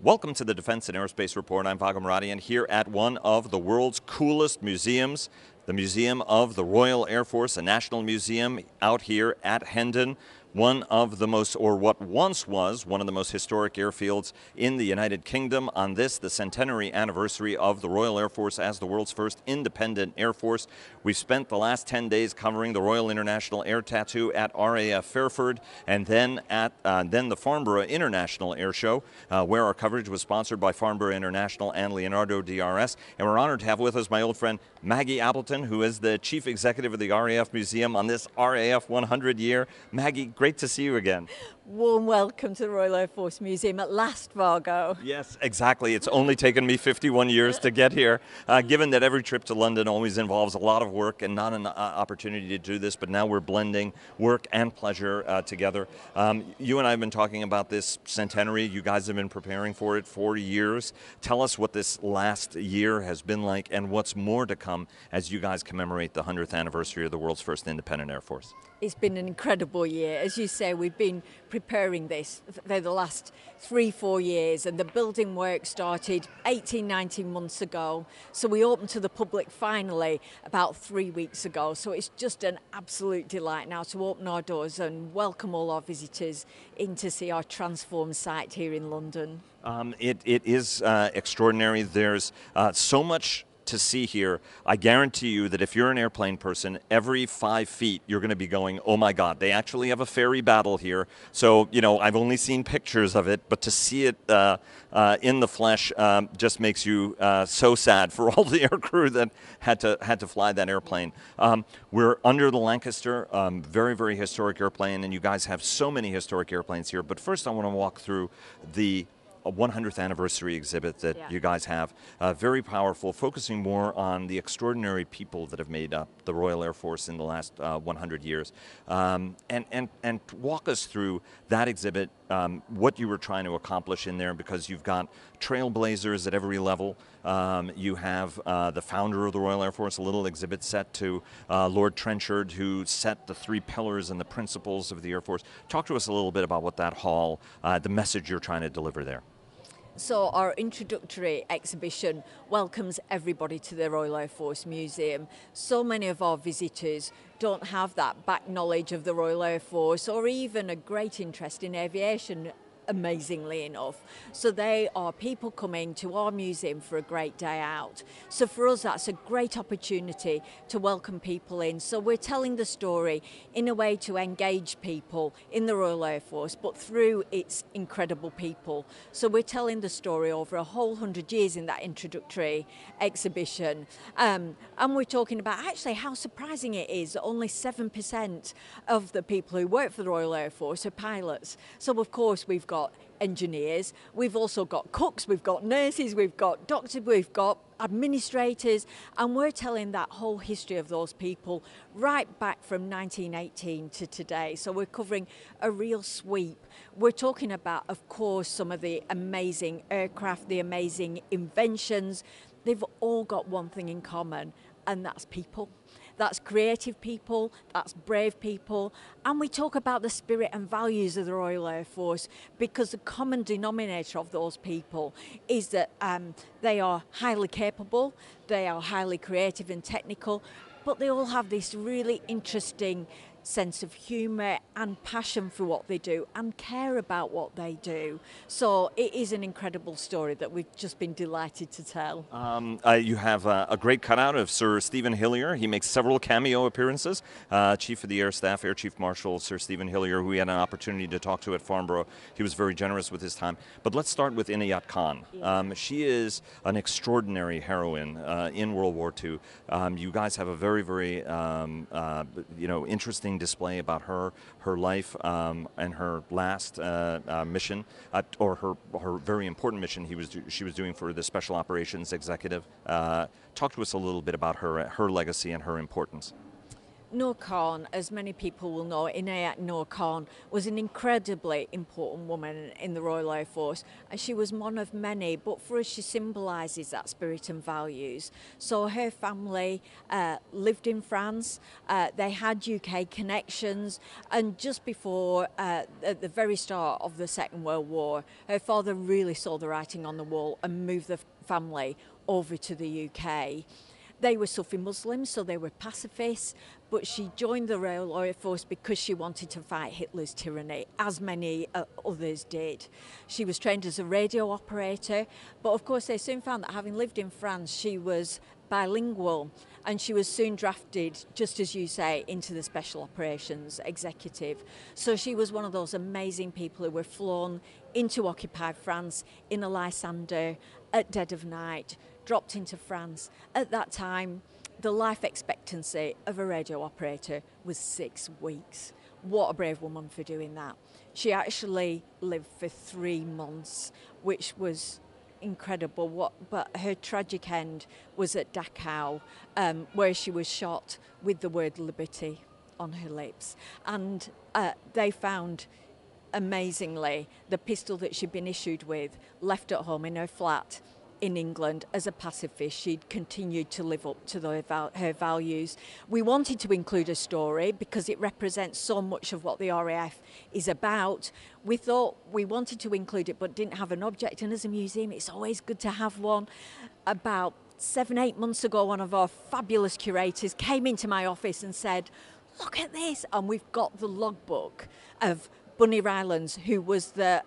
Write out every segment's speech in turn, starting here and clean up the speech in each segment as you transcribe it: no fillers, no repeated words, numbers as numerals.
Welcome to the Defense and Aerospace Report. I'm Vago Muradian here at one of the world's coolest museums, the Museum of the Royal Air Force, a national museum out here at Hendon. One of the most, or what once was, one of the most historic airfields in the United Kingdom. On this, the centenary anniversary of the Royal Air Force as the world's first independent Air Force. We've spent the last 10 days covering the Royal International Air Tattoo at RAF Fairford, and then at the Farnborough International Air Show, where our coverage was sponsored by Farnborough International and Leonardo DRS. And we're honored to have with us my old friend Maggie Appleton, who is the Chief Executive of the RAF Museum on this RAF 100 year. Maggie, great to see you again. Warm welcome to the Royal Air Force Museum at last, Vago. Yes, exactly. It's only taken me 51 years to get here, given that every trip to London always involves a lot of work and not an opportunity to do this, but now we're blending work and pleasure together. You and I have been talking about this centenary. You guys have been preparing for it for years. Tell us what this last year has been like and what's more to come as you guys commemorate the 100th anniversary of the world's first independent Air Force. It's been an incredible year. As you say, we've been preparing this for the last 3-4 years, and the building work started 18-19 months ago. So we opened to the public finally about 3 weeks ago. So it's just an absolute delight now to open our doors and welcome all our visitors in to see our transformed site here in London. It is extraordinary. There's so much to see here. I guarantee you that if you're an airplane person, every 5 feet you're going to be going, oh my God, they actually have a ferry battle here. So, you know, I've only seen pictures of it, but to see it in the flesh just makes you so sad for all the air crew that had to fly that airplane. We're under the Lancaster, very, very historic airplane, and you guys have so many historic airplanes here. But first I want to walk through the 100th anniversary exhibit that you guys have. Very powerful, focusing more on the extraordinary people that have made up the Royal Air Force in the last 100 years. And walk us through that exhibit, what you were trying to accomplish in there, because you've got trailblazers at every level. You have the founder of the Royal Air Force, a little exhibit set to Lord Trenchard, who set the 3 pillars and the principles of the Air Force. Talk to us a little bit about what that hall, the message you're trying to deliver there. So our introductory exhibition welcomes everybody to the Royal Air Force Museum. So many of our visitors don't have that back knowledge of the Royal Air Force or even a great interest in aviation, amazingly enough. So they are people coming to our museum for a great day out. So for us, that's a great opportunity to welcome people in. So we're telling the story in a way to engage people in the Royal Air Force, but through its incredible people. So we're telling the story over a whole 100 years in that introductory exhibition. And we're talking about actually how surprising it is that only 7% of the people who work for the Royal Air Force are pilots. So of course we've got engineers, we've also got cooks, we've got nurses, we've got doctors, we've got administrators, and we're telling that whole history of those people right back from 1918 to today. So we're covering a real sweep. We're talking about, of course, some of the amazing aircraft, the amazing inventions. They've all got one thing in common, and that's people. That's creative people, that's brave people, and we talk about the spirit and values of the Royal Air Force, because the common denominator of those people is that they are highly capable, they are highly creative and technical, but they all have this really interesting sense of humour and passion for what they do and care about what they do. So it is an incredible story that we've just been delighted to tell. You have a great cutout of Sir Stephen Hillier. He makes several cameo appearances. Chief of the Air Staff, Air Chief Marshal Sir Stephen Hillier, who we had an opportunity to talk to at Farnborough. He was very generous with his time. But let's start with Inayat Khan. She is an extraordinary heroine in World War II. You guys have a very, very interesting display about her life and her last mission, or her very important mission she was doing for the Special Operations Executive. Talk to us a little bit about her legacy and her importance. Noor Khan, as many people will know, Inayat Noor Khan, was an incredibly important woman in the Royal Air Force, and she was one of many, but for us she symbolises that spirit and values. So her family lived in France, they had UK connections, and just before, at the very start of the Second World War, her father really saw the writing on the wall and moved the family over to the UK. They were Sufi Muslims, so they were pacifists, but she joined the Royal Air Force because she wanted to fight Hitler's tyranny, as many others did. She was trained as a radio operator, but of course they soon found that having lived in France, she was bilingual, and she was soon drafted, just as you say, into the Special Operations Executive. So she was one of those amazing people who were flown into occupied France in a Lysander at dead of night, dropped into France. At that time, the life expectancy of a radio operator was 6 weeks. What a brave woman for doing that. She actually lived for 3 months, which was incredible. But her tragic end was at Dachau, where she was shot with the word liberty on her lips. And they found, amazingly, the pistol that she'd been issued with left at home in her flat in England. As a pacifist, she'd continued to live up to her values. We wanted to include a story because it represents so much of what the RAF is about. We thought we wanted to include it but didn't have an object, and as a museum it's always good to have one. About 7-8 months ago, one of our fabulous curators came into my office and said, "Look at this," and we've got the logbook of Bunny Rylands, who was the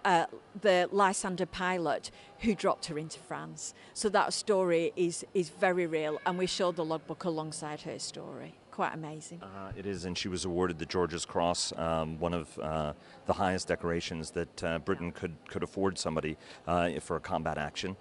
Lysander pilot who dropped her into France. So that story is very real, and we showed the logbook alongside her story. Quite amazing. It is, and she was awarded the George's Cross, one of the highest decorations that Britain could afford somebody for a combat action.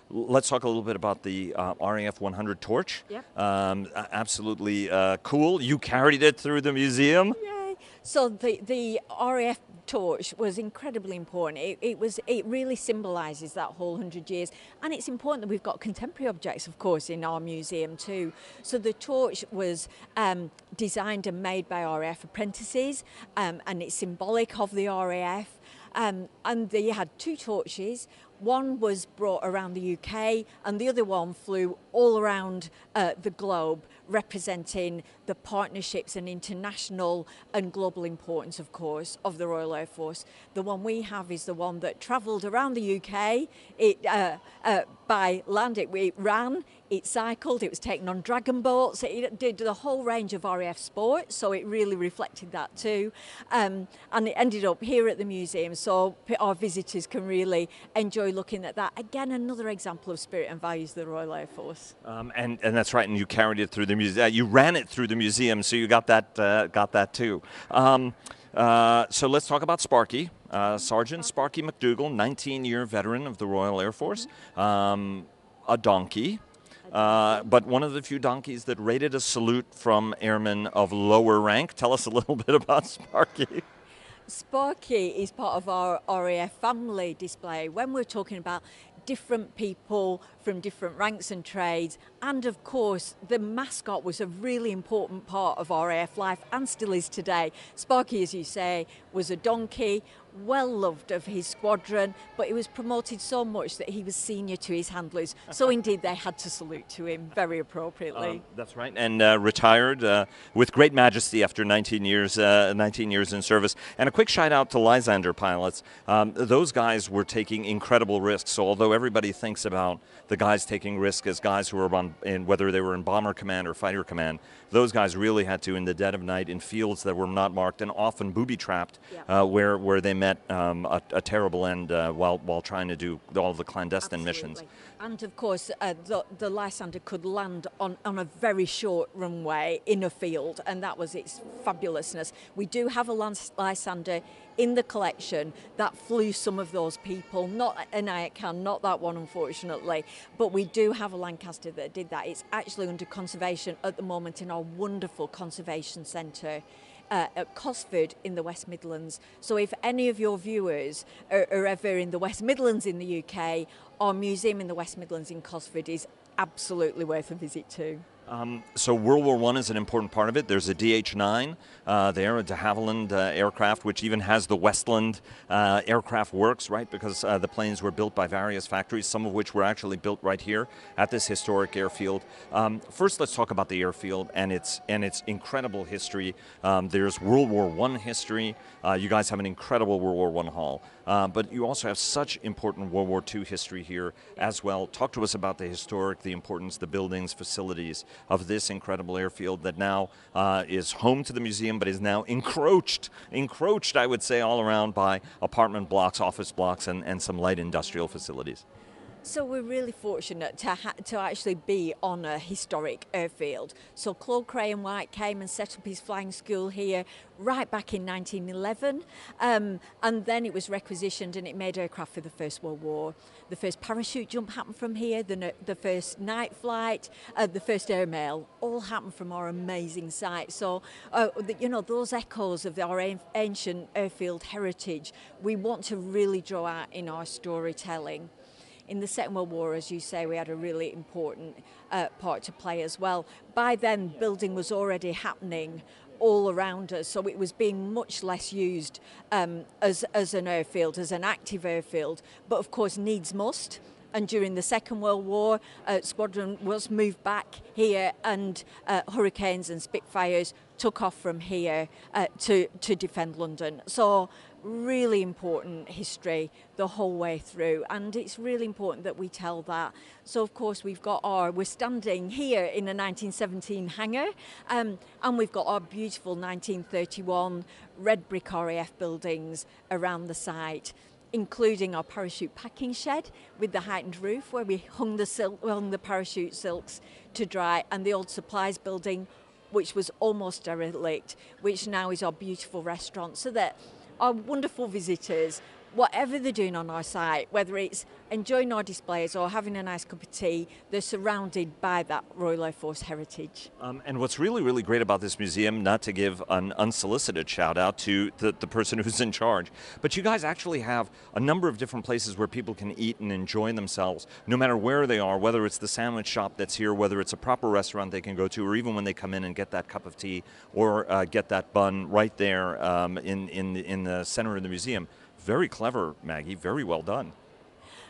Let's talk a little bit about the RAF 100 torch. Yep. Absolutely cool. You carried it through the museum. Yay! So the RAF torch was incredibly important. It really symbolises that whole 100 years, and it's important that we've got contemporary objects, of course, in our museum too. So the torch was designed and made by RAF apprentices, and it's symbolic of the RAF. And they had 2 torches. One was brought around the UK, and the other one flew all around the globe, representing the partnerships and international and global importance, of course, of the Royal Air Force. The one we have is the one that travelled around the UK. By land, it ran, it cycled, it was taken on dragon boats, it did the whole range of RAF sports, so it really reflected that too. And it ended up here at the museum, so our visitors can really enjoy looking at that. Again, another example of spirit and values of the Royal Air Force. And that's right, and you carried it through the museum. You ran it through the museum, so you got that too. So let's talk about Sparky. Sergeant Sparky McDougall, 19-year veteran of the Royal Air Force. A donkey. But one of the few donkeys that rated a salute from airmen of lower rank. Tell us a little bit about Sparky. Sparky is part of our RAF family display. When we're talking about different people from different ranks and trades, and of course the mascot was a really important part of RAF life and still is today. Sparky, as you say, was a donkey, well loved of his squadron, but he was promoted so much that he was senior to his handlers, so indeed they had to salute to him very appropriately. That's right, and retired with great majesty after 19 years in service. And a quick shout out to Lysander pilots. Those guys were taking incredible risks, so although everybody thinks about the guys taking risk as guys who were whether they were in bomber command or fighter command, those guys really had to, in the dead of night, in fields that were not marked and often booby-trapped, where they met a terrible end while trying to do all the clandestine missions. And of course, the Lysander could land on a very short runway in a field, and that was its fabulousness. We do have a Lysander in the collection that flew some of those people, not an Ayatkan, not that one unfortunately, but we do have a Lancaster that did that. It's actually under conservation at the moment in our wonderful conservation centre at Cosford in the West Midlands. So if any of your viewers are ever in the West Midlands in the UK, our museum in the West Midlands in Cosford is absolutely worth a visit too. So World War I is an important part of it. There's a DH-9 there, a de Havilland aircraft, which even has the Westland aircraft works, right? Because the planes were built by various factories, some of which were actually built right here at this historic airfield. First, let's talk about the airfield and its incredible history. There's World War I history. You guys have an incredible World War I hall, but you also have such important World War II history here as well. Talk to us about the historic, the importance, the buildings, facilities of this incredible airfield that now is home to the museum, but is now encroached, I would say, all around by apartment blocks, office blocks, and some light industrial facilities. So we're really fortunate to actually be on a historic airfield. So Claude Crayon-White came and set up his flying school here right back in 1911, and then it was requisitioned and it made aircraft for the First World War. The first parachute jump happened from here, the first night flight, the first airmail, all happened from our amazing site. So, you know, those echoes of our ancient airfield heritage, we want to really draw out in our storytelling. In the Second World War, as you say, we had a really important part to play as well. By then, building was already happening all around us, so it was being much less used as an airfield, as an active airfield, but of course needs must. And during the Second World War, squadron was moved back here, and Hurricanes and Spitfires took off from here to defend London. So really important history the whole way through, and it's really important that we tell that. So of course we're standing here in a 1917 hangar, and we've got our beautiful 1931 red brick RAF buildings around the site, including our parachute packing shed with the heightened roof where we hung the parachute silks to dry, and the old supplies building, which was almost derelict, which now is our beautiful restaurant, so that our wonderful visitors, whatever they're doing on our site, whether it's enjoying our displays or having a nice cup of tea, they're surrounded by that Royal Air Force heritage. And what's really, really great about this museum, not to give an unsolicited shout out to the person who's in charge, but you guys actually have a number of different places where people can eat and enjoy themselves, no matter where they are, whether it's the sandwich shop that's here, whether it's a proper restaurant they can go to, or even when they come in and get that cup of tea or get that bun right there in the center of the museum. Very clever, Maggie. Very well done.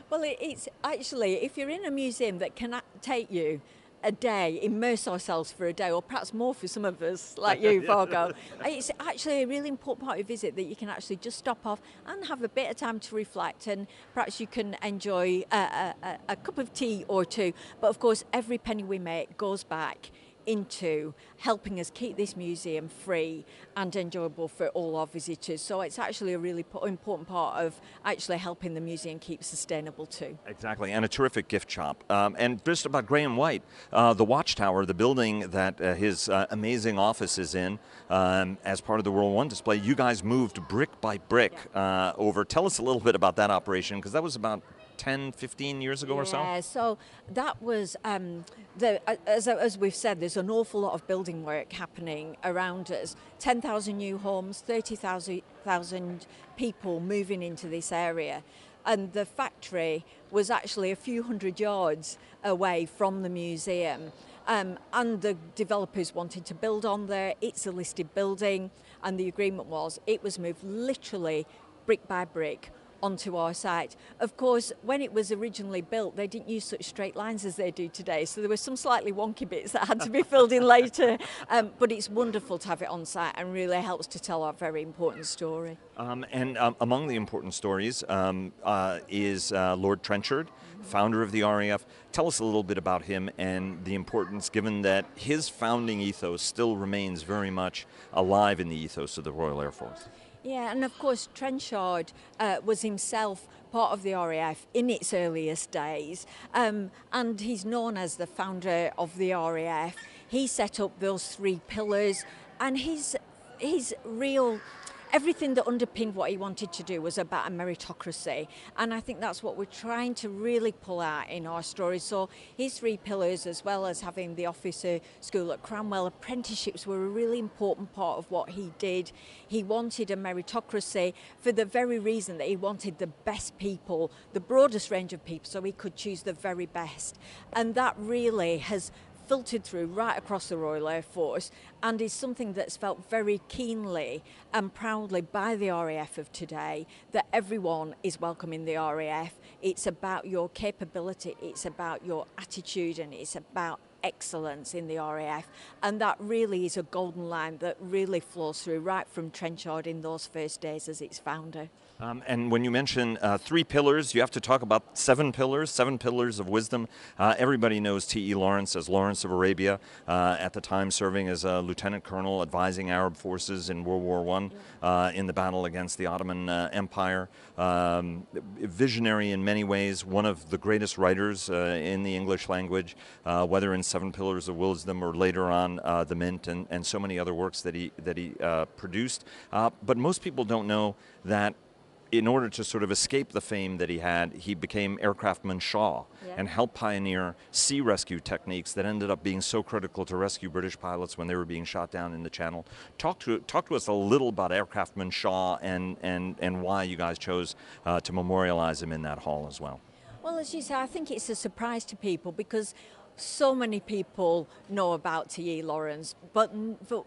Well, it's actually, if you're in a museum that can take you a day, immerse ourselves for a day, or perhaps more for some of us, like you, Vago, it's actually a really important part of your visit that you can actually just stop off and have a bit of time to reflect, and perhaps you can enjoy a cup of tea or two. But of course, every penny we make goes back into helping us keep this museum free and enjoyable for all our visitors. So it's actually a really important part of actually helping the museum keep sustainable too. Exactly, and a terrific gift shop. And just about Graham-White, the Watchtower, the building that his amazing office is in, as part of the World War I display, you guys moved brick by brick over. Tell us a little bit about that operation, because that was about 10, 15 years ago or so? Yeah, so that was, as we've said, there's an awful lot of building work happening around us. 10,000 new homes, 30,000 people moving into this area. And the factory was actually a few hundred yards away from the museum. And the developers wanted to build on there. It's a listed building, and the agreement was it was moved literally brick by brick onto our site. Of course, when it was originally built, they didn't use such straight lines as they do today, so there were some slightly wonky bits that had to be filled in later, but it's wonderful to have it on site and really helps to tell our very important story. Among the important stories is Lord Trenchard, founder of the RAF. Tell us a little bit about him and the importance, given that his founding ethos still remains very much alive in the ethos of the Royal Air Force. Yeah, and of course Trenchard was himself part of the RAF in its earliest days, and he's known as the founder of the RAF. He set up those three pillars, and his real everything that underpinned what he wanted to do was about a meritocracy, and I think that's what we're trying to really pull out in our story. So his three pillars, as well as having the officer school at Cranwell, apprenticeships were a really important part of what he did. He wanted a meritocracy for the very reason that he wanted the best people, the broadest range of people, so he could choose the very best, and that really has filtered through right across the Royal Air Force, and is something that's felt very keenly and proudly by the RAF of today, that everyone is welcome in the RAF. It's about your capability, it's about your attitude, and it's about excellence in the RAF, and that really is a golden line that really flows through right from Trenchard in those first days as its founder. And when you mention 3 pillars, you have to talk about 7 pillars of wisdom. Everybody knows T.E. Lawrence as Lawrence of Arabia, at the time serving as a lieutenant colonel advising Arab forces in World War I in the battle against the Ottoman Empire. Visionary in many ways, one of the greatest writers in the English language, whether in 7 Pillars of Wisdom or later on The Mint and so many other works that he produced. But most people don't know that in order to sort of escape the fame that he had, he became Aircraftman Shaw and helped pioneer sea rescue techniques that ended up being so critical to rescue British pilots when they were being shot down in the Channel. Talk to us a little about Aircraftman Shaw and why you guys chose to memorialize him in that hall as well. Well, as you say, I think it's a surprise to people because so many people know about T.E. Lawrence, but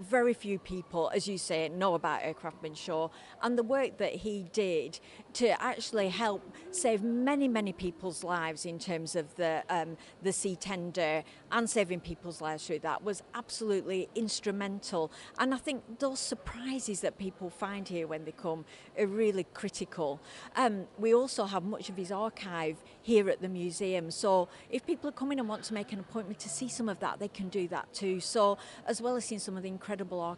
very few people, as you say, know about Aircraftman Shaw and the work that he did to actually help save many, many people's lives in terms of the sea tender and saving people's lives through that was absolutely instrumental. And I think those surprises that people find here when they come are really critical. We also have much of his archive here at the museum, so if people are coming and want to make an appointment to see some of that, they can do that too. So as well as seeing some of the incredible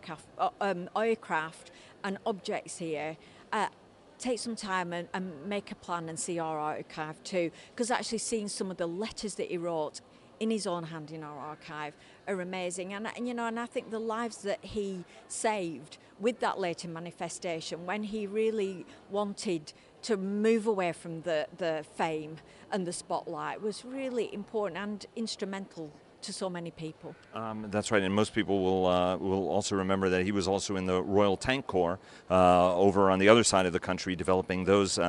aircraft and objects here, take some time and make a plan and see our archive too, because actually seeing some of the letters that he wrote in his own hand in our archive are amazing. And you know, and I think the lives that he saved with that later manifestation, when he really wanted to move away from the fame and the spotlight, was really important and instrumental to so many people. That's right, and most people will also remember that he was also in the Royal Tank Corps over on the other side of the country, developing those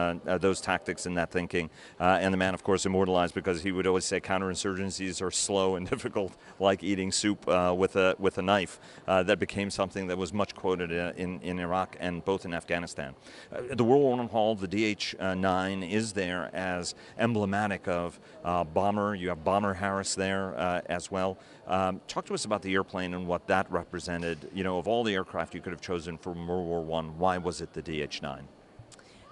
tactics and that thinking. And the man, of course, immortalized because he would always say counterinsurgencies are slow and difficult, like eating soup with a knife. That became something that was much quoted in Iraq and both in Afghanistan. The World War I Hall, the DH-9, is there as emblematic of bomber. You have Bomber Harris there as well. Talk to us about the airplane and what that represented. You know, of all the aircraft you could have chosen for World War I, why was it the DH-9?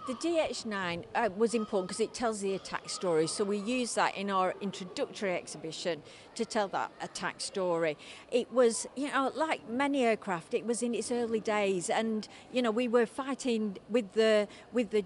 The DH-9 was important because it tells the attack story, so we use that in our introductory exhibition to tell that attack story. It was, you know, like many aircraft, it was in its early days, and you know, we were fighting with the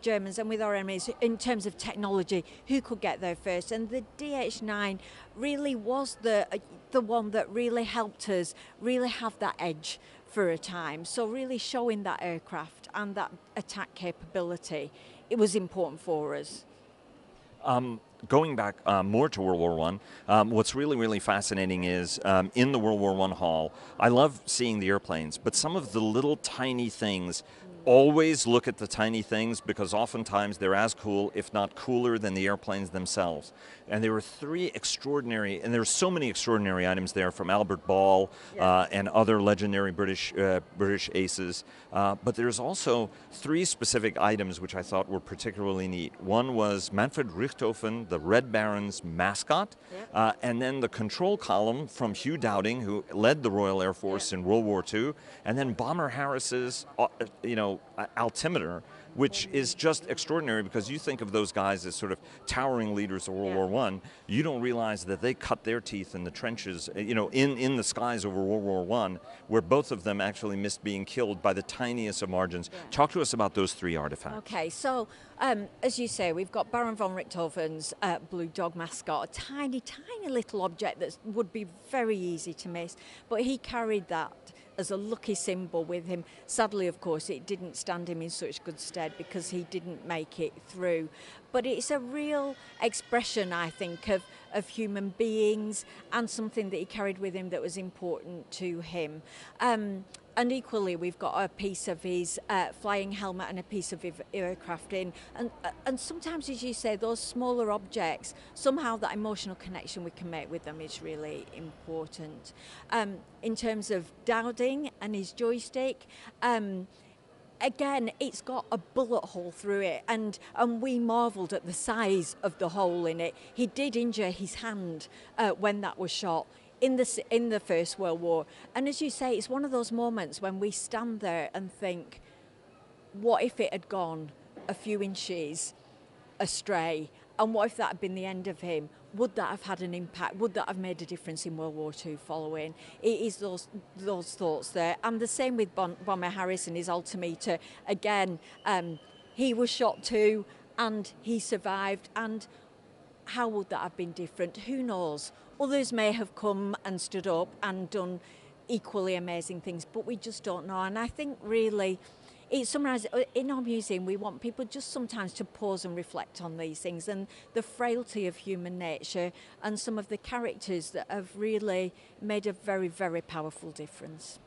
Germans and with our enemies in terms of technology, who could get there first, and the DH-9 really was the one that really helped us really have that edge for a time. So really showing that aircraft and that attack capability, it was important for us. Going back more to World War I, what's really, really fascinating is in the World War I hall, I love seeing the airplanes, but some of the little tiny things, always look at the tiny things because oftentimes they're as cool, if not cooler, than the airplanes themselves. And there were 3 extraordinary, and there are so many extraordinary items there from Albert Ball and other legendary British aces. But there's also 3 specific items which I thought were particularly neat. One was Manfred Richthofen, the Red Baron's mascot, and then the control column from Hugh Dowding, who led the Royal Air Force in World War II, and then Bomber Harris's, altimeter, which is just extraordinary because you think of those guys as sort of towering leaders of World War I. You don't realize that they cut their teeth in the trenches, in the skies over World War I, where both of them actually missed being killed by the tiniest of margins. Talk to us about those 3 artifacts. Okay, so as you say, we've got Baron von Richthofen's blue dog mascot, a tiny, tiny little object that would be very easy to miss, but he carried that as a lucky symbol with him. Sadly, of course, it didn't stand him in such good stead because he didn't make it through. but it's a real expression, I think, of human beings, and something that he carried with him that was important to him. And equally, we've got a piece of his flying helmet and a piece of his aircraft in. And sometimes, as you say, those smaller objects, somehow that emotional connection we can make with them is really important. In terms of Dowding and his joystick, again, it's got a bullet hole through it, and we marvelled at the size of the hole in it. He did injure his hand when that was shot in the First World War. And as you say, it's one of those moments when we stand there and think, what if it had gone a few inches astray? And what if that had been the end of him? Would that have had an impact? Would that have made a difference in World War II following? It is those thoughts there. And the same with Bomber Harris and his altimeter. Again, he was shot too, and he survived. And how would that have been different? Who knows? Others may have come and stood up and done equally amazing things, but we just don't know. And I think really, it's summarised in our museum. We want people just sometimes to pause and reflect on these things and the frailty of human nature and some of the characters that have really made a very, very powerful difference.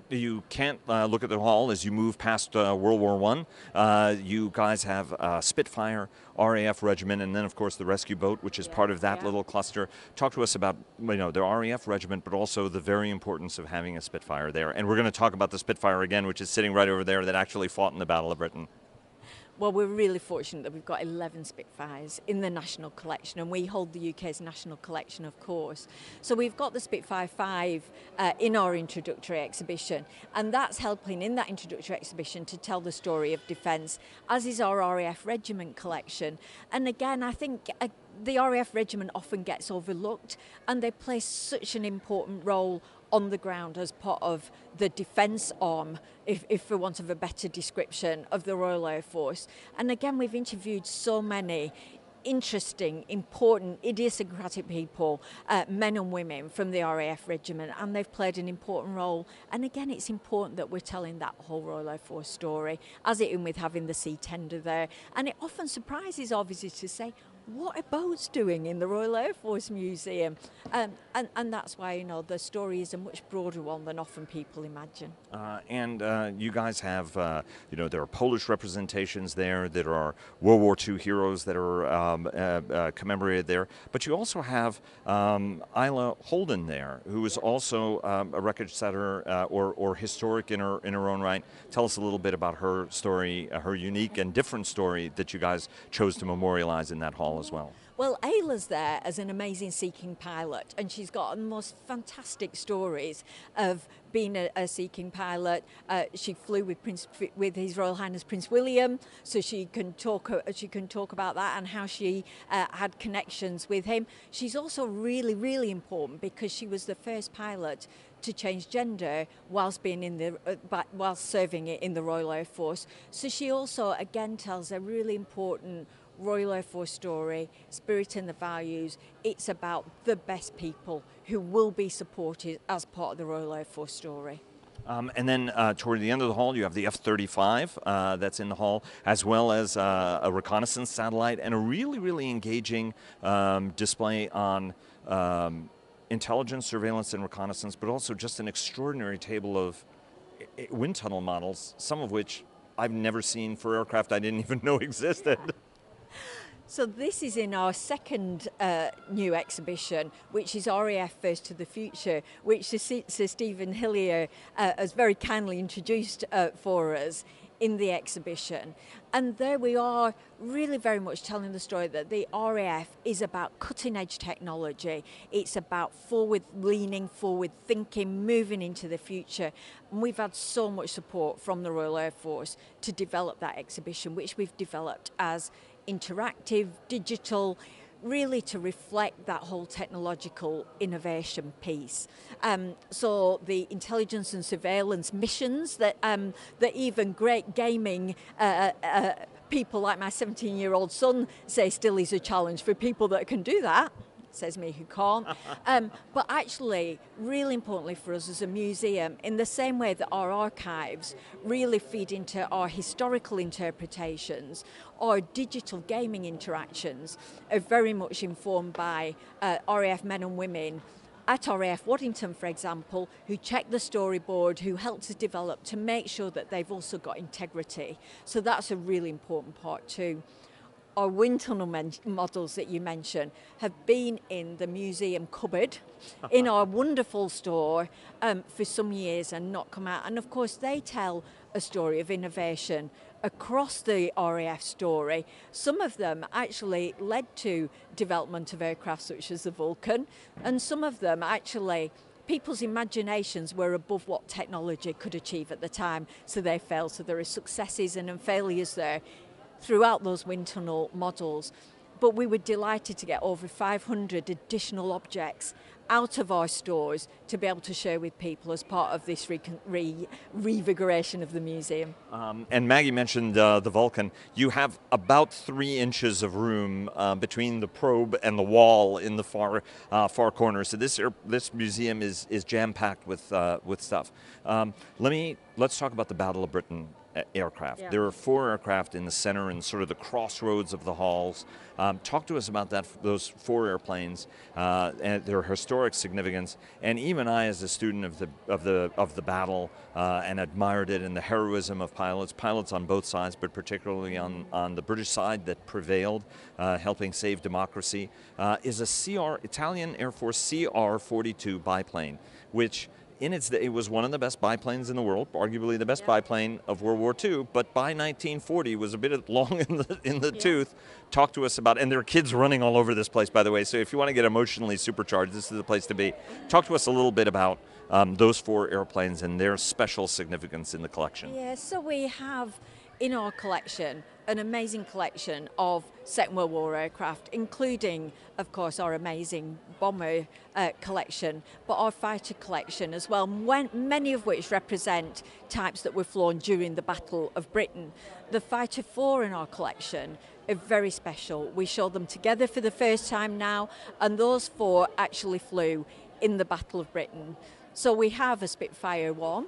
You can't look at the hall as you move past World War I. You guys have Spitfire, RAF Regiment, and then, of course, the rescue boat, which is part of that little cluster. Talk to us about the RAF Regiment, but also the very importance of having a Spitfire there. And we're going to talk about the Spitfire again, which is sitting right over there, that actually fought in the Battle of Britain. Well, we're really fortunate that we've got 11 Spitfires in the National Collection, and we hold the UK's National Collection, of course. So we've got the Spitfire 5 in our introductory exhibition, and that's helping in that introductory exhibition to tell the story of defence, as is our RAF Regiment collection. And again, I think the RAF Regiment often gets overlooked, and they play such an important role on the ground as part of the defence arm, if for want of a better description, of the Royal Air Force. And again, we've interviewed so many interesting, important, idiosyncratic people, men and women from the RAF Regiment, and they've played an important role. And again, it's important that we're telling that whole Royal Air Force story, as it in with having the sea tender there. And it often surprises our visitors to say, what are boats doing in the Royal Air Force Museum? And that's why, the story is a much broader one than often people imagine. And you guys have, there are Polish representations there, there are World War II heroes that are commemorated there, but you also have Isla Holden there, who is also a record setter or historic in her own right. Tell us a little bit about her story, her unique and different story that you guys chose to memorialize in that hall as well. Well, Ayla's there as an amazing Sea-King pilot, and she's got the most fantastic stories of being a Sea-King pilot. She flew with His Royal Highness Prince William, so she can talk about that and how she had connections with him. She's also really, really important because she was the first pilot to change gender whilst being whilst serving in the Royal Air Force. So she also again tells a really important Royal Air Force story, spirit and the values. It's about the best people who will be supported as part of the Royal Air Force story. And then toward the end of the hall, you have the F-35 that's in the hall, as well as a reconnaissance satellite and a really, really engaging display on intelligence, surveillance, and reconnaissance, but also just an extraordinary table of wind tunnel models, some of which I've never seen for aircraft I didn't even know existed. So this is in our second new exhibition, which is RAF First to the Future, which Sir Stephen Hillier has very kindly introduced for us in the exhibition. And there we are, really very much telling the story that the RAF is about cutting-edge technology. It's about forward-leaning, forward-thinking, moving into the future. And we've had so much support from the Royal Air Force to develop that exhibition, which we've developed as interactive, digital, really to reflect that whole technological innovation piece. So the intelligence and surveillance missions that even great gaming people like my 17-year-old son say still is a challenge for people that can do that. says me who can't. But actually, really importantly for us as a museum, in the same way that our archives really feed into our historical interpretations, our digital gaming interactions are very much informed by RAF men and women at RAF Waddington, for example, who check the storyboard, who helped us develop to make sure that they've also got integrity. So that's a really important part too. Our wind tunnel models that you mentioned have been in the museum cupboard in our wonderful store for some years and not come out. And of course, they tell a story of innovation across the RAF story. Some of them actually led to development of aircraft such as the Vulcan, and some of them actually people's imaginations were above what technology could achieve at the time, so they failed. So there are successes and failures there throughout those wind tunnel models. But we were delighted to get over 500 additional objects out of our stores to be able to share with people as part of this revigoration of the museum. And Maggie mentioned the Vulcan. You have about 3 inches of room between the probe and the wall in the far corner. So this museum is jam-packed with stuff. Let's talk about the Battle of Britain aircraft. Yeah. There are 4 aircraft in the center and sort of the crossroads of the halls. Talk to us about those 4 airplanes and their historic significance. And even I, as a student of the battle, and admired it and the heroism of pilots on both sides, but particularly on the British side that prevailed, helping save democracy, is a Italian Air Force CR-42 biplane, which in its day, it was one of the best biplanes in the world, arguably the best biplane of World War II, but by 1940 was a bit long in the tooth. Talk to us about, and there are kids running all over this place, by the way, so if you want to get emotionally supercharged, this is the place to be. Talk to us a little bit about those 4 airplanes and their special significance in the collection. Yeah, so we have in our collection an amazing collection of Second World War aircraft, including, of course, our amazing bomber collection, but our fighter collection as well, many of which represent types that were flown during the Battle of Britain. The Fighter 4 in our collection are very special. We show them together for the first time now, and those 4 actually flew in the Battle of Britain. So we have a Spitfire 1,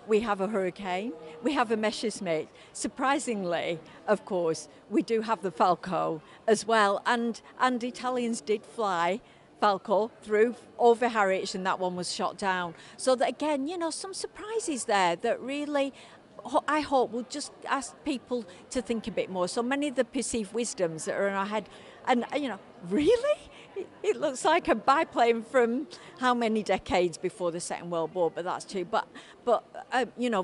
we have a Hurricane, we have a Messerschmitt. Surprisingly, of course, we do have the Falco as well, and Italians did fly Falco through over Harwich, and that one was shot down. So that again, some surprises there that really, I hope, will just ask people to think a bit more. So many of the perceived wisdoms that are in our head, and really? It looks like a biplane from how many decades before the Second World War, but that's true. But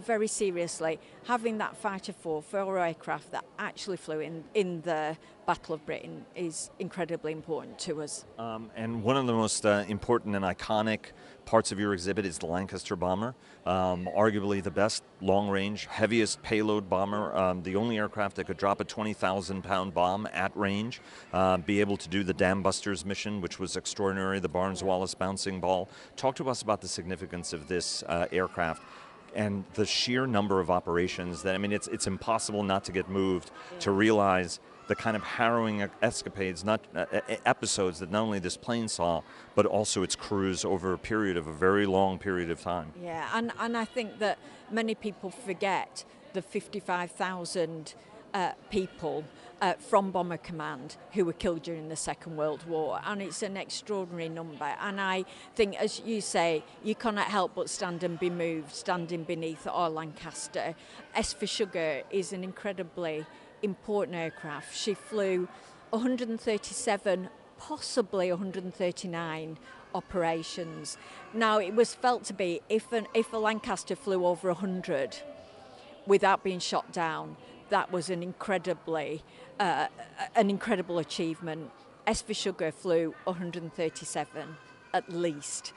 very seriously, having that Fighter 4 aircraft that actually flew in the Battle of Britain is incredibly important to us. And one of the most important and iconic parts of your exhibit is the Lancaster Bomber, arguably the best long-range, heaviest payload bomber, the only aircraft that could drop a 20,000-pound bomb at range, be able to do the Dam Busters mission, which was extraordinary, the Barnes-Wallis bouncing ball. Talk to us about the significance of this aircraft and the sheer number of operations that, it's impossible not to get moved to realize the kind of harrowing escapades, episodes that not only this plane saw, but also its crews over a very long period of time. Yeah, and I think that many people forget the 55,000 people from Bomber Command who were killed during the Second World War, and it's an extraordinary number. And I think, as you say, you cannot help but stand and be moved, standing beneath our Lancaster. S for Sugar is an incredibly important aircraft. She flew 137, possibly 139 operations. Now, it was felt to be, if a Lancaster flew over 100 without being shot down, that was an incredible achievement. S for Sugar flew 137 at least.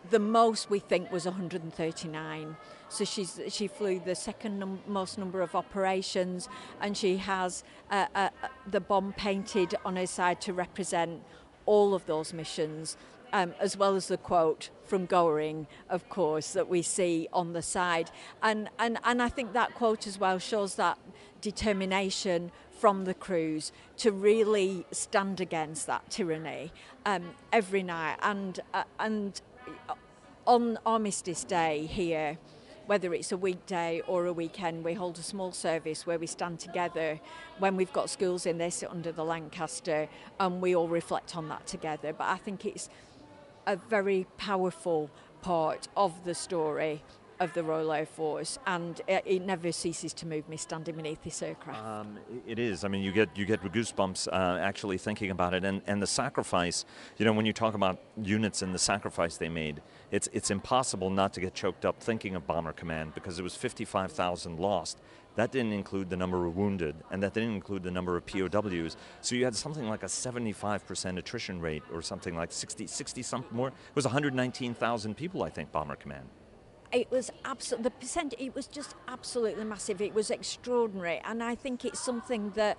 The most, we think, was 139. So she flew the second most number of operations, and she has the bomb painted on her side to represent all of those missions, as well as the quote from Goering, of course, that we see on the side. And I think that quote as well shows that determination from the crews to really stand against that tyranny every night. And on Armistice Day here, whether it's a weekday or a weekend, we hold a small service where we stand together. When we've got schools in, they sit under the Lancaster and we all reflect on that together. But I think it's a very powerful part of the story of the Royal Air Force, and it never ceases to move me standing beneath this aircraft. It is. I mean, you get goosebumps actually thinking about it, and the sacrifice. You know, when you talk about units and the sacrifice they made, it's impossible not to get choked up thinking of Bomber Command, because it was 55,000 lost. That didn't include the number of wounded, and that didn't include the number of POWs. So you had something like a 75% attrition rate, or something like 60 something more. It was 119,000 people, I think, Bomber Command. It was the percent. It was just absolutely massive. It was extraordinary, and I think it's something that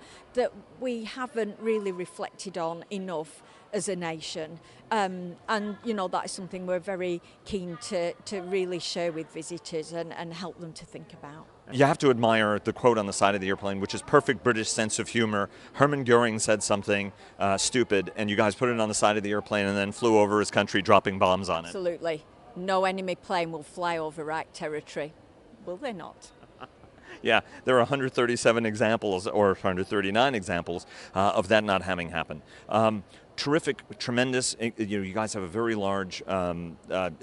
we haven't really reflected on enough as a nation. And you know, that is something we're very keen to really share with visitors and help them to think about. You have to admire the quote on the side of the airplane, which is perfect British sense of humor. Hermann Goering said something stupid, and you guys put it on the side of the airplane and then flew over his country dropping bombs on it. Absolutely. No enemy plane will fly over Iraq territory. Will they not? Yeah, there are 137 examples, or 139 examples, of that not having happened. Terrific, tremendous. You guys have a very large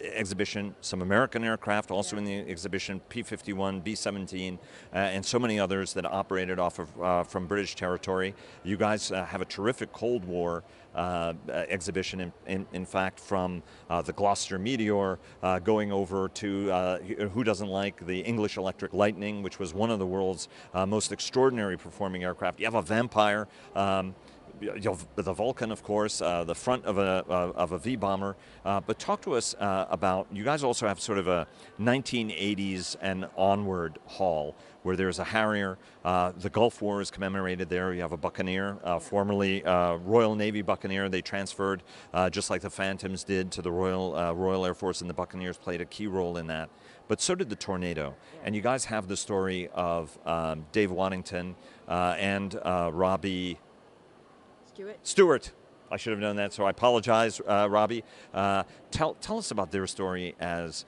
exhibition. Some American aircraft also in the exhibition, P-51, B-17, and so many others that operated off of from British territory. You guys have a terrific Cold War exhibition. In fact, from the Gloucester Meteor going over to who doesn't like the English Electric Lightning, which was one of the world's most extraordinary performing aircraft. You have a Vampire. The Vulcan, of course, the front of a V bomber. But talk to us about, you guys also have sort of a 1980s and onward hall where there's a Harrier. The Gulf War is commemorated there. You have a Buccaneer, formerly Royal Navy Buccaneer. They transferred, just like the Phantoms did, to the Royal Air Force, and the Buccaneers played a key role in that. But so did the Tornado. And you guys have the story of Dave Waddington and Robbie Stewart. I should have known that, so I apologize, Robbie. Tell us about their story as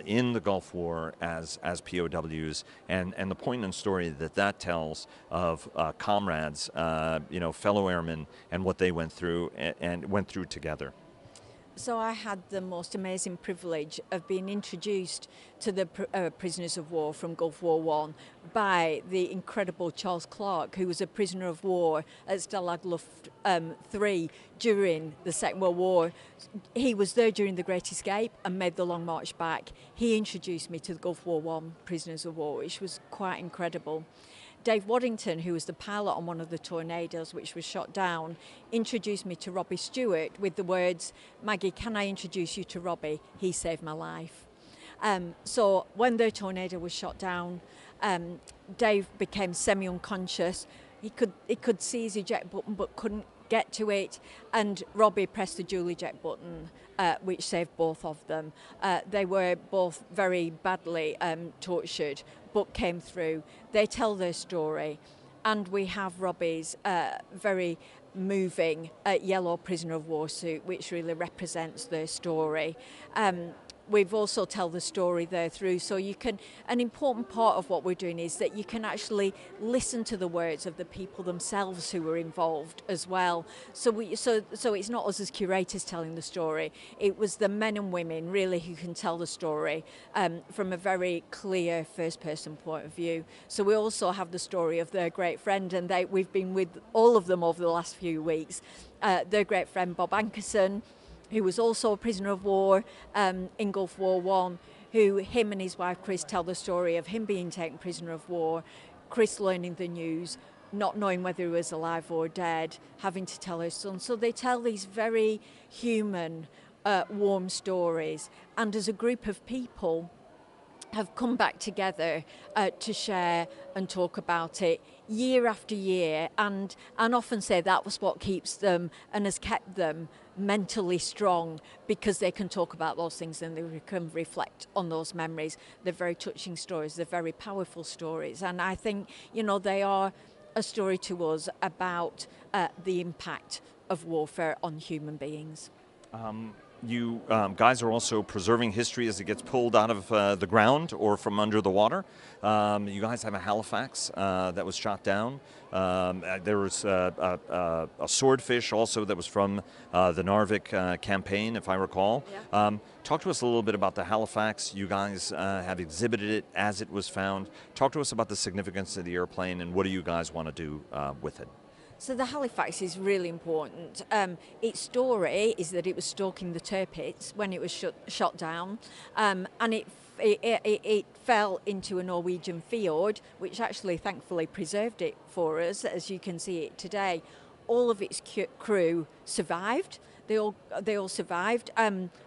in the Gulf War as POWs, and the poignant story that tells of comrades, fellow airmen, and what they went through and went through together. So I had the most amazing privilege of being introduced to the prisoners of war from Gulf War One by the incredible Charles Clarke, who was a prisoner of war at Stalag Luft 3 during the Second World War. He was there during the Great Escape and made the long march back. He introduced me to the Gulf War One prisoners of war, which was quite incredible. Dave Waddington, who was the pilot on one of the Tornadoes which was shot down, introduced me to Robbie Stewart with the words, "Maggie, can I introduce you to Robbie? He saved my life." So when the Tornado was shot down, Dave became semi-unconscious. He could see his eject button but couldn't get to it, and Robbie pressed the dual eject button, which saved both of them. They were both very badly tortured, but came through. They tell their story, and we have Robbie's very moving yellow prisoner of war suit, which really represents their story. We've also tell the story there through, so you can, an important part of what we're doing is that you can actually listen to the words of the people themselves who were involved as well. So it's not us as curators telling the story, it was the men and women really who can tell the story from a very clear first person point of view. So we also have the story of their great friend, and we've been with all of them over the last few weeks. Their great friend Bob Ankerson, who was also a prisoner of war in Gulf War One, who him and his wife Chris tell the story of him being taken prisoner of war, Chris learning the news, not knowing whether he was alive or dead, having to tell her son. So they tell these very human, warm stories, and as a group of people have come back together to share and talk about it year after year, and often say that was what keeps them and has kept them mentally strong, because they can talk about those things and they can reflect on those memories. They're very touching stories, they're very powerful stories, and I think, they are a story to us about the impact of warfare on human beings. You guys are also preserving history as it gets pulled out of the ground or from under the water. You guys have a Halifax that was shot down. There was a swordfish also that was from the Narvik campaign, if I recall. Yeah. Talk to us a little bit about the Halifax. You guys have exhibited it as it was found. Talk to us about the significance of the airplane and what do you guys want to do with it? So the Halifax is really important. Its story is that it was stalking the Tirpitz when it was shot down, and it fell into a Norwegian fjord, which actually thankfully preserved it for us, as you can see it today. All of its crew survived. They all survived.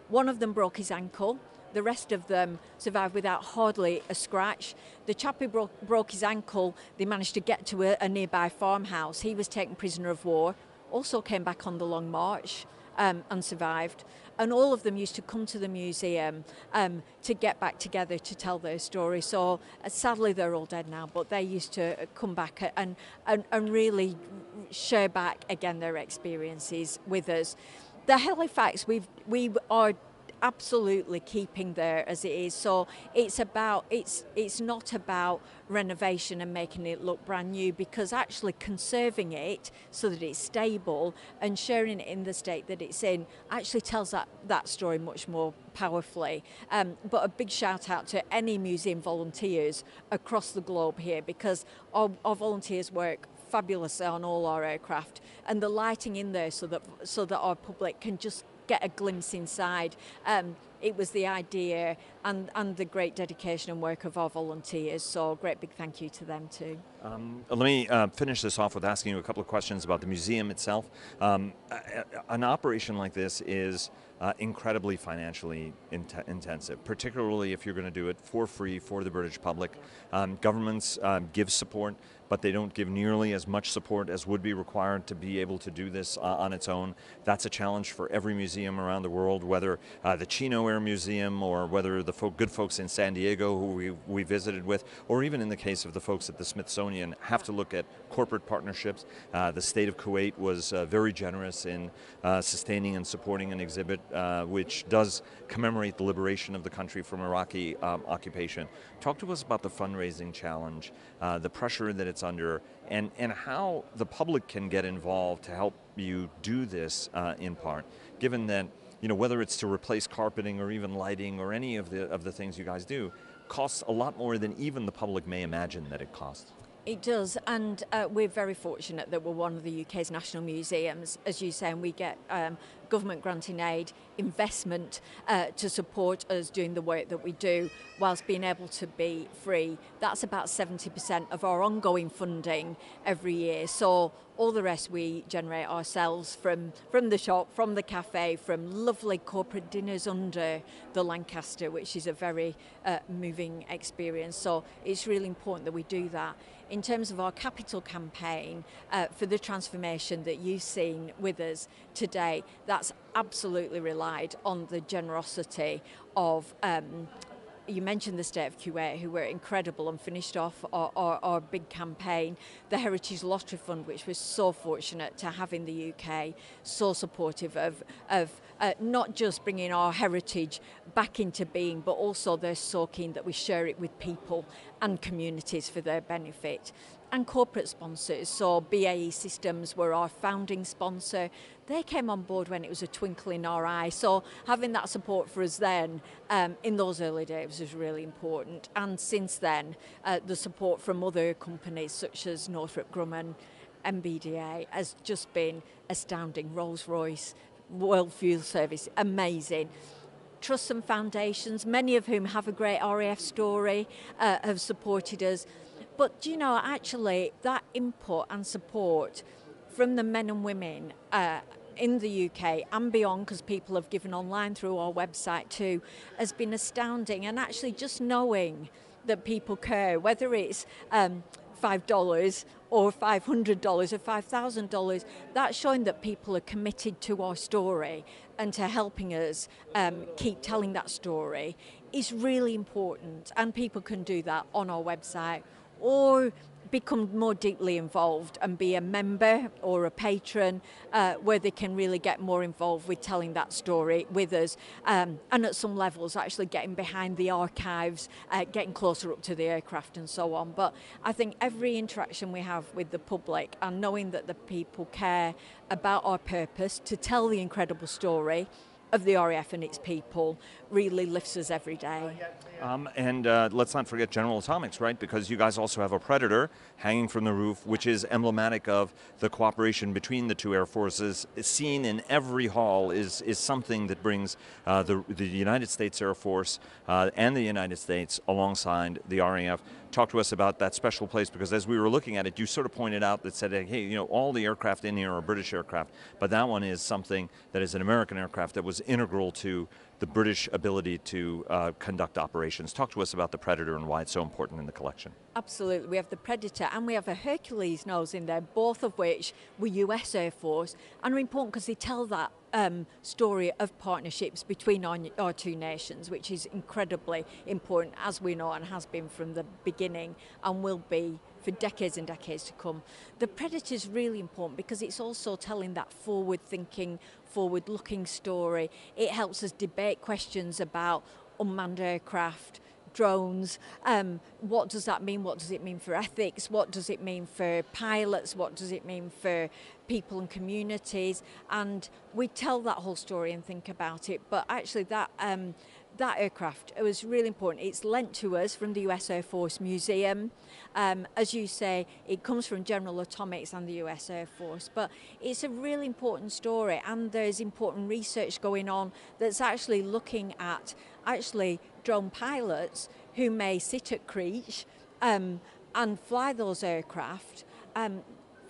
One of them broke his ankle. The rest of them survived without hardly a scratch. The chap who broke his ankle, they managed to get to a nearby farmhouse. He was taken prisoner of war, also came back on the Long March and survived. And all of them used to come to the museum to get back together to tell their story. So sadly they're all dead now, but they used to come back and really share back again their experiences with us. The Halifax, we are absolutely keeping there as it is. So it's not about renovation and making it look brand new, because actually conserving it so that it's stable and sharing it in the state that it's in actually tells that story much more powerfully. But a big shout out to any museum volunteers across the globe here, because our volunteers work fabulously on all our aircraft, and the lighting in there so that our public can just get a glimpse inside. It was the idea and the great dedication and work of our volunteers, so a great big thank you to them too. Let me finish this off with asking you a couple of questions about the museum itself. An operation like this is incredibly financially intensive, particularly if you're going to do it for free for the British public. Governments give support, but they don't give nearly as much support as would be required to be able to do this on its own. That's a challenge for every museum around the world, whether the Chino Air Museum or whether the good folks in San Diego who we visited with, or even in the case of the folks at the Smithsonian, have to look at corporate partnerships. The state of Kuwait was very generous in sustaining and supporting an exhibit which does commemorate the liberation of the country from Iraqi occupation. Talk to us about the fundraising challenge, the pressure that it's under, and how the public can get involved to help you do this in part, given that, you know, whether it's to replace carpeting or even lighting or any of the things you guys do, costs a lot more than even the public may imagine that it costs. It does, and we're very fortunate that we're one of the UK's national museums, as you say, and we get government granting aid, investment to support us doing the work that we do, whilst being able to be free. That's about 70% of our ongoing funding every year. So all the rest we generate ourselves from the shop, from the cafe, from lovely corporate dinners under the Lancaster, which is a very moving experience. So it's really important that we do that. In terms of our capital campaign for the transformation that you've seen with us today, that's absolutely relied on the generosity of you mentioned the State of Kuwait, who were incredible and finished off our big campaign. The Heritage Lottery Fund, which we're so fortunate to have in the UK, so supportive of not just bringing our heritage back into being, but also they're so keen that we share it with people and communities for their benefit. And corporate sponsors, so BAE Systems were our founding sponsor. They came on board when it was a twinkle in our eye, so having that support for us then in those early days was really important. And since then, the support from other companies such as Northrop Grumman, MBDA has just been astounding. Rolls-Royce, World Fuel Service, amazing. Trusts and foundations, many of whom have a great RAF story, have supported us. But, you know, actually that input and support from the men and women in the UK and beyond, because people have given online through our website too, has been astounding. And actually just knowing that people care, whether it's $5 or $500 or $5,000, that's showing that people are committed to our story and to helping us keep telling that story is really important. And people can do that on our website or become more deeply involved and be a member or a patron, where they can really get more involved with telling that story with us, and at some levels actually getting behind the archives, getting closer up to the aircraft and so on. But I think every interaction we have with the public and knowing that the people care about our purpose to tell the incredible story of the RAF and its people really lifts us every day. And let's not forget General Atomics, right? Because you guys also have a Predator hanging from the roof, which is emblematic of the cooperation between the two air forces. Seen in every hall is something that brings the United States Air Force and the United States alongside the RAF. Talk to us about that special place, because as we were looking at it, you sort of pointed out that said, hey, you know, all the aircraft in here are British aircraft, but that one is something that is an American aircraft that was integral to the British ability to conduct operations. Talk to us about the Predator and why it's so important in the collection. Absolutely. We have the Predator and we have a Hercules nose in there, both of which were US Air Force and are important because they tell that story of partnerships between our two nations, which is incredibly important, as we know, and has been from the beginning and will be for decades and decades to come. The Predator is really important because it's also telling that forward-thinking, forward-looking story. It helps us debate questions about unmanned aircraft, drones. What does that mean? What does it mean for ethics? What does it mean for pilots? What does it mean for people and communities? And we tell that whole story and think about it. But actually that aircraft, it was really important. It's lent to us from the US Air Force Museum. As you say, it comes from General Atomics and the US Air Force, but it's a really important story, and there's important research going on that's actually looking at drone pilots who may sit at Creech and fly those aircraft.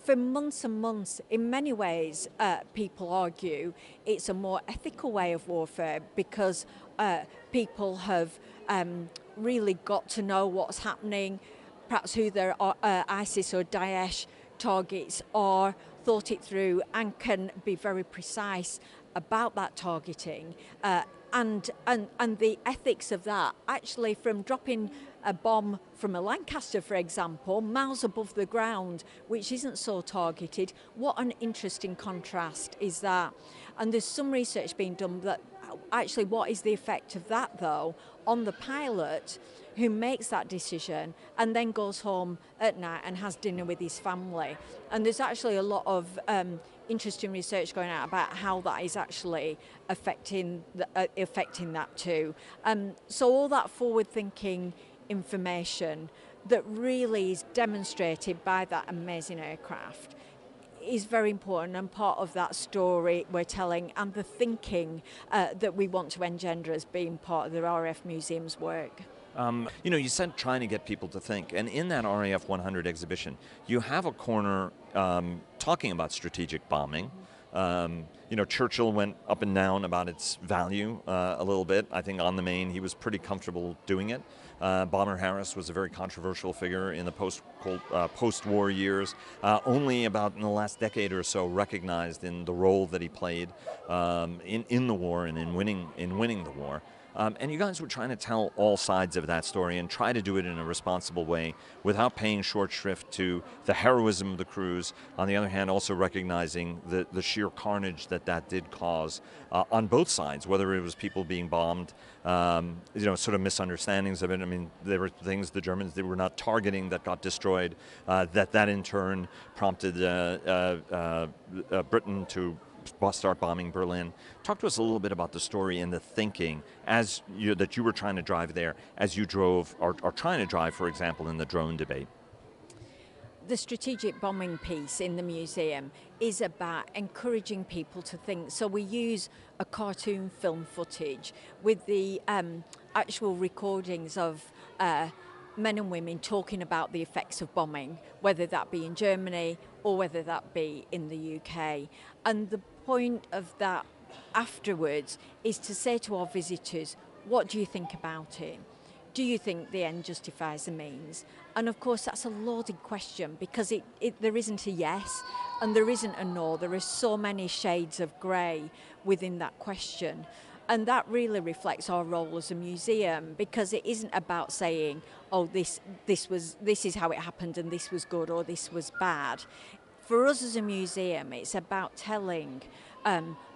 For months and months, in many ways, people argue it's a more ethical way of warfare because people have really got to know what's happening, perhaps who their ISIS or Daesh targets are, thought it through and can be very precise about that targeting. And the ethics of that, actually from dropping a bomb from a Lancaster, for example, miles above the ground, which isn't so targeted. What an interesting contrast is that. And there's some research being done that actually what is the effect of that, though, on the pilot who makes that decision and then goes home at night and has dinner with his family. And there's actually a lot of interesting research going out about how that is actually affecting that too. So all that forward-thinking information that really is demonstrated by that amazing aircraft is very important and part of that story we're telling and the thinking that we want to engender as being part of the RAF Museum's work. You know, you said trying to get people to think, and in that RAF 100 exhibition, you have a corner talking about strategic bombing. You know, Churchill went up and down about its value a little bit. I think on the main, he was pretty comfortable doing it. Bomber Harris was a very controversial figure in the post-war years, only about in the last decade or so recognized in the role that he played in the war and in winning the war. And you guys were trying to tell all sides of that story and try to do it in a responsible way without paying short shrift to the heroism of the crews. On the other hand, also recognizing the sheer carnage that did cause on both sides, whether it was people being bombed, you know, sort of misunderstandings of it. I mean, there were things the Germans they were not targeting that got destroyed, that in turn prompted Britain to start bombing Berlin. Talk to us a little bit about the story and the thinking that you were trying to drive there as you drove or trying to drive, for example, in the drone debate. The strategic bombing piece in the museum is about encouraging people to think. So we use a cartoon film footage with the actual recordings of men and women talking about the effects of bombing, whether that be in Germany or whether that be in the UK. And the point of that afterwards is to say to our visitors, what do you think about it? Do you think the end justifies the means? And of course that's a loaded question because there isn't a yes and there isn't a no. There are so many shades of grey within that question. And that really reflects our role as a museum, because it isn't about saying, oh, this is how it happened and this was good or this was bad. For us as a museum, it's about telling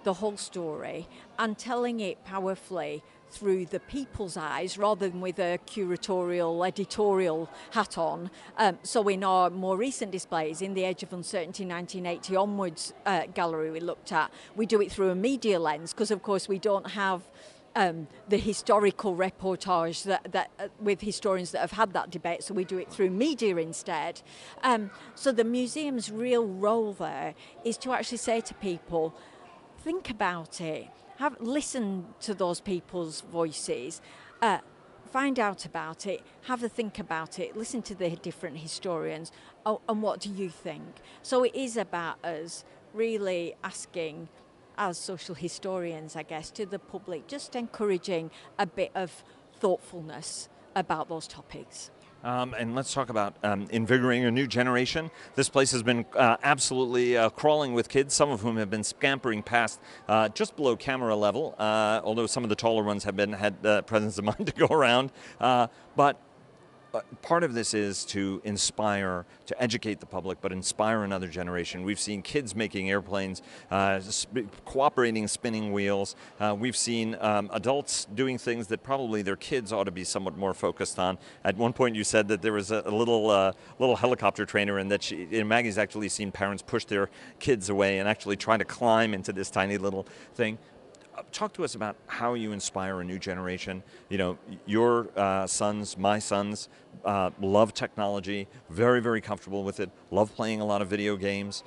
the whole story and telling it powerfully through the people's eyes rather than with a curatorial, editorial hat on. So in our more recent displays, in the Age of Uncertainty 1980 onwards gallery we looked at, we do it through a media lens, because of course we don't have the historical reportage that with historians that have had that debate, so we do it through media instead. So the museum's real role there is to actually say to people, think about it, listen to those people's voices, find out about it, have a think about it, listen to the different historians, and what do you think? So it is about us really asking, as social historians, I guess, to the public, just encouraging a bit of thoughtfulness about those topics. And let's talk about invigorating a new generation. This place has been absolutely crawling with kids, some of whom have been scampering past just below camera level, although some of the taller ones have had presence of mind to go around. But part of this is to inspire, to educate the public, but inspire another generation. We've seen kids making airplanes, cooperating spinning wheels. We've seen adults doing things that probably their kids ought to be somewhat more focused on. At one point you said that there was a little helicopter trainer, and that Maggie's actually seen parents push their kids away and actually try to climb into this tiny little thing. Talk to us about how you inspire a new generation. You know, your sons, my sons, love technology, very, very comfortable with it, love playing a lot of video games,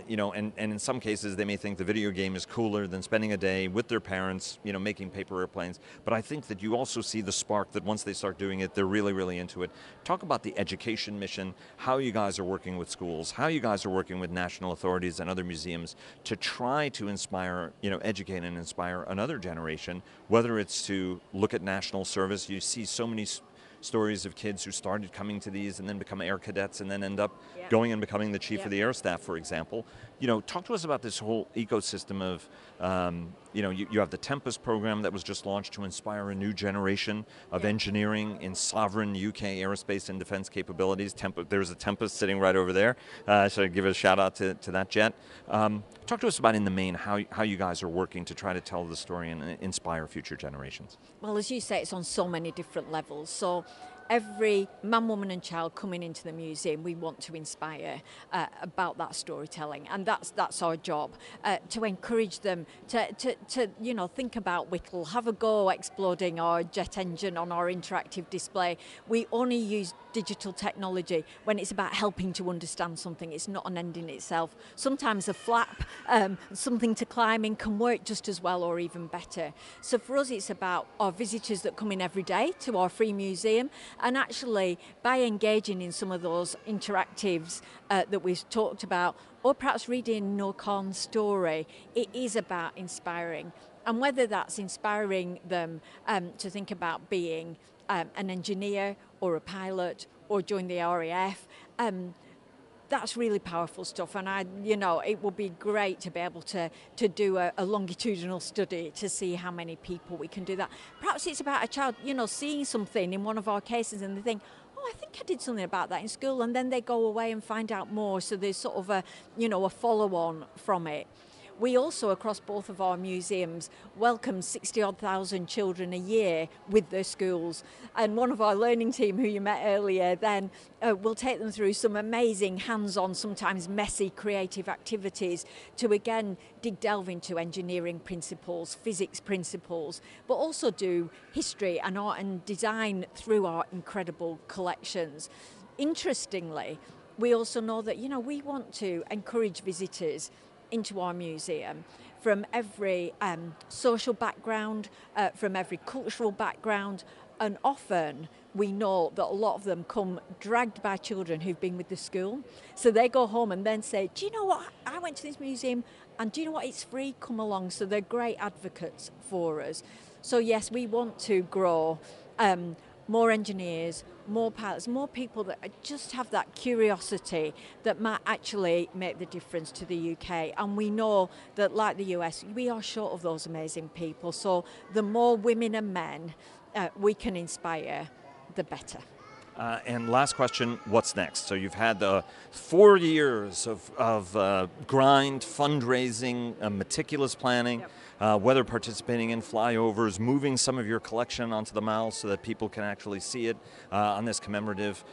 you know, and in some cases they may think the video game is cooler than spending a day with their parents, you know, making paper airplanes. But I think that you also see the spark that once they start doing it, they're really, really into it. Talk about the education mission, how you guys are working with schools, how you guys are working with national authorities and other museums to try to inspire, you know, educate and inspire another generation, whether it's to look at national service. You see so many stories of kids who started coming to these and then become air cadets and then end up going and becoming the chief of the air staff, for example. You know, talk to us about this whole ecosystem of, you know, you have the Tempest program that was just launched to inspire a new generation of engineering in sovereign UK aerospace and defense capabilities. There's a Tempest sitting right over there, so I give a shout out to that jet. Talk to us about, in the main, how you guys are working to try to tell the story and inspire future generations. Well, as you say, it's on so many different levels. So every man, woman and child coming into the museum, we want to inspire about that storytelling, and that's our job, to encourage them to you know, think about Whittle, have a go exploding our jet engine on our interactive display. We only use digital technology when it's about helping to understand something. It's not an end in itself. Sometimes a flap, something to climb in, can work just as well or even better. So for us, it's about our visitors that come in every day to our free museum, and actually by engaging in some of those interactives that we've talked about, or perhaps reading No Khan's story, it is about inspiring. And whether that's inspiring them to think about being an engineer or a pilot or join the RAF, that's really powerful stuff. And you know, it would be great to be able to do a longitudinal study to see how many people we can do that. Perhaps it's about a child, you know, seeing something in one of our cases and they think, oh, I think I did something about that in school, and then they go away and find out more. So there's sort of a, you know, a follow-on from it. We also, across both of our museums, welcome 60-odd thousand children a year with their schools. And one of our learning team, who you met earlier, then will take them through some amazing hands-on, sometimes messy, creative activities to, again, delve into engineering principles, physics principles, but also do history and art and design through our incredible collections. Interestingly, we also know that, you know, we want to encourage visitors into our museum from every social background, from every cultural background, and often we know that a lot of them come dragged by children who've been with the school. So they go home and then say, do you know what, I went to this museum and do you know what, it's free, come along. So they're great advocates for us. So yes, we want to grow more engineers, more pilots, more people that just have that curiosity that might actually make the difference to the UK. And we know that, like the US, we are short of those amazing people. So the more women and men we can inspire, the better. And last question, what's next? So you've had the 4 years of grind, fundraising, meticulous planning, whether participating in flyovers, moving some of your collection onto the Mall so that people can actually see it on this commemorative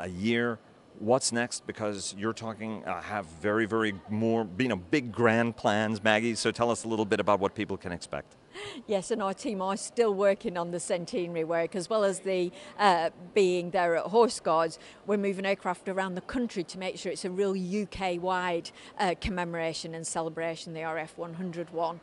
year. What's next? Because you're talking, have very, very more, big grand plans, Maggie. So tell us a little bit about what people can expect. Yes, and our team are still working on the centenary work, as well as the being there at Horse Guards. We're moving aircraft around the country to make sure it's a real UK-wide commemoration and celebration, the RF 101.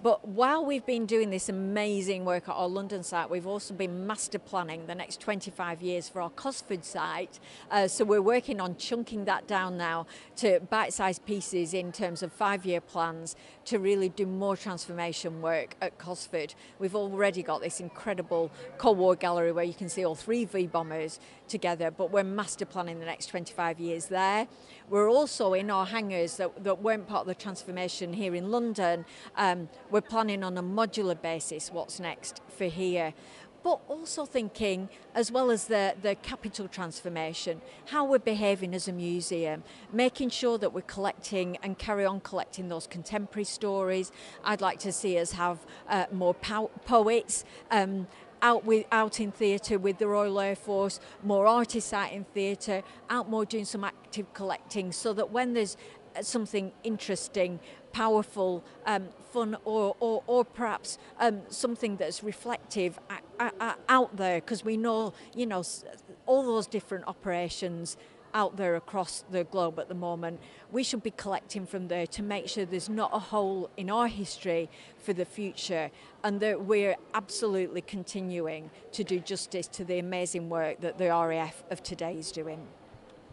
But while we've been doing this amazing work at our London site, we've also been master planning the next 25 years for our Cosford site. So we're working on chunking that down now to bite-sized pieces in terms of 5-year plans to really do more transformation work at Cosford. We've already got this incredible Cold War gallery where you can see all 3 V bombers together, but we're master planning the next 25 years there. We're also in our hangars that weren't part of the transformation here in London. We're planning on a modular basis what's next for here. But also thinking, as well as the capital transformation, how we're behaving as a museum, making sure that we're collecting and carry on collecting those contemporary stories. I'd like to see us have more poets out in theatre with the Royal Air Force, more artists out in theatre, out more doing some active collecting, so that when there's something interesting, powerful, fun, or perhaps something that's reflective out there, because we know, all those different operations out there across the globe at the moment. We should be collecting from there to make sure there's not a hole in our history for the future, and that we're absolutely continuing to do justice to the amazing work that the RAF of today is doing.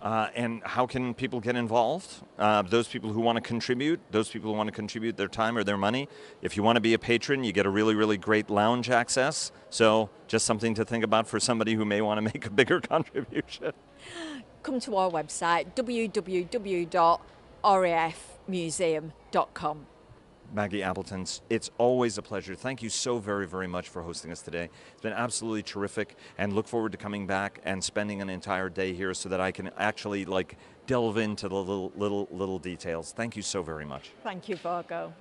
And how can people get involved? Those people who want to contribute, their time or their money. If you want to be a patron, you get a really, really great lounge access. So just something to think about for somebody who may want to make a bigger contribution. Come to our website, www.rafmuseum.com. Maggie Appleton, it's always a pleasure. Thank you so very, very much for hosting us today. It's been absolutely terrific, and look forward to coming back and spending an entire day here so that I can actually delve into the little details. Thank you so very much. Thank you, Vago.